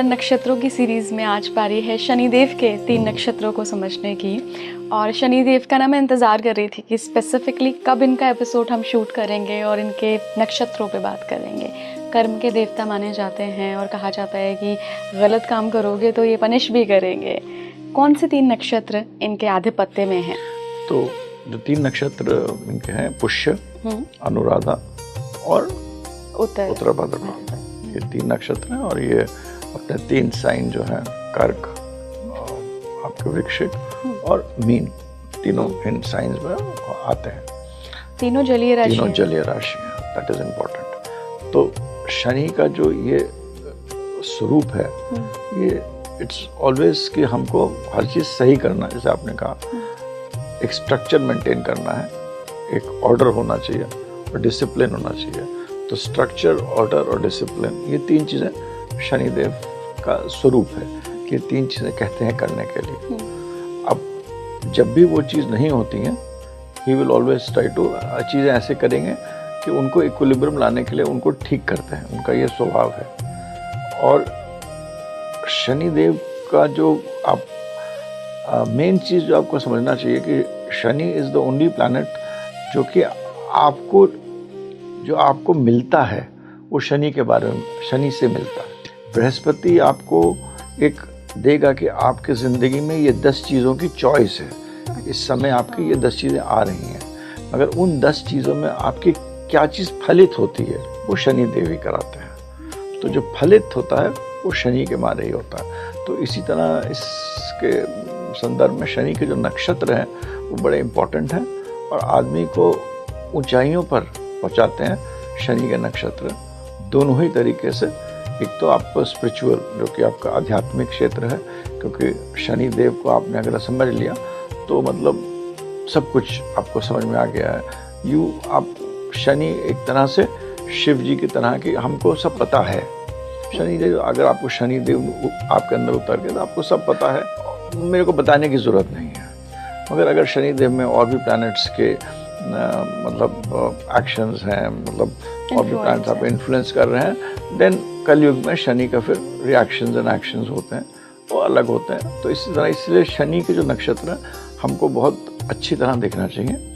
नक्षत्रों की सीरीज़ में आज पारी है शनिदेव के 3 नक्षत्रों को समझने की। और शनिदेव का ना मैं इंतज़ार कर रही थी कि स्पेसिफिकली कब इनका एपिसोड हम शूट करेंगे और इनके नक्षत्रों पे बात करेंगे। कर्म के देवता माने जाते हैं और कहा जाता है कि गलत काम करोगे तो ये पनिश भी करेंगे। कौन से 3 नक्षत्र इनके आधिपत्य में हैं? तो जो 3 नक्षत्र इनके हैं पुष्य, अनुराधा और उत्तराभाद्र, ये 3 नक्षत्र हैं। और ये अपने 3 साइन जो हैं कर्क, आपके वृश्चिक और मीन, तीनों इन साइंस में आते हैं। तीनों जलीय राशि, तीनों जलीय राशि है, दैट इज इम्पोर्टेंट। तो शनि का जो ये स्वरूप है, ये इट्स ऑलवेज कि हमको हर चीज़ सही करना, जैसे आपने कहा, एक स्ट्रक्चर मेंटेन करना है, एक ऑर्डर होना चाहिए और डिसिप्लिन होना चाहिए। तो स्ट्रक्चर, ऑर्डर और डिसिप्लिन, ये 3 चीज़ें शनिदेव का स्वरूप है कि 3 चीज़ें कहते हैं करने के लिए। अब जब भी वो चीज़ नहीं होती हैं, he will always try to, चीज़ें ऐसे करेंगे कि उनको इक्विलिब्रियम लाने के लिए उनको ठीक करते हैं, उनका ये स्वभाव है। और शनिदेव का जो आप मेन चीज़ जो आपको समझना चाहिए कि Shani is the only planet जो कि आपको मिलता है वो शनि के बारे में, शनि से मिलता है। बृहस्पति आपको एक देगा कि आपके ज़िंदगी में ये 10 चीज़ों की चॉइस है, इस समय आपकी ये 10 चीज़ें आ रही हैं, मगर उन 10 चीज़ों में आपकी क्या चीज़ फलित होती है वो शनि देव ही कराते हैं। तो जो फलित होता है वो शनि के मारे ही होता है। तो इसी तरह इसके संदर्भ में शनि के जो नक्षत्र हैं वो बड़े इम्पोर्टेंट हैं और आदमी को ऊंचाइयों पर पहुंचाते हैं शनि के नक्षत्र, दोनों ही तरीके से। एक तो आपको स्पिरिचुअल, जो कि आपका आध्यात्मिक क्षेत्र है, क्योंकि शनि देव को आपने अगर समझ लिया तो मतलब सब कुछ आपको समझ में आ गया है। आप शनि एक तरह से शिव जी की तरह की, हमको सब पता है। शनि देव, अगर आपको शनि देव आपके अंदर उतर के तो आपको सब पता है, मेरे को बताने की ज़रूरत नहीं है। मगर अगर शनि देव में और भी प्लैनेट्स के मतलब एक्शंस हैं, मतलब और भी प्लैनेट्स आप इन्फ्लुएंस कर रहे हैं, देन कलयुग में शनि का फिर रिएक्शंस एंड एक्शंस होते हैं, वो अलग होते हैं। तो इसी तरह इसलिए शनि के जो नक्षत्र हैं हमको बहुत अच्छी तरह देखना चाहिए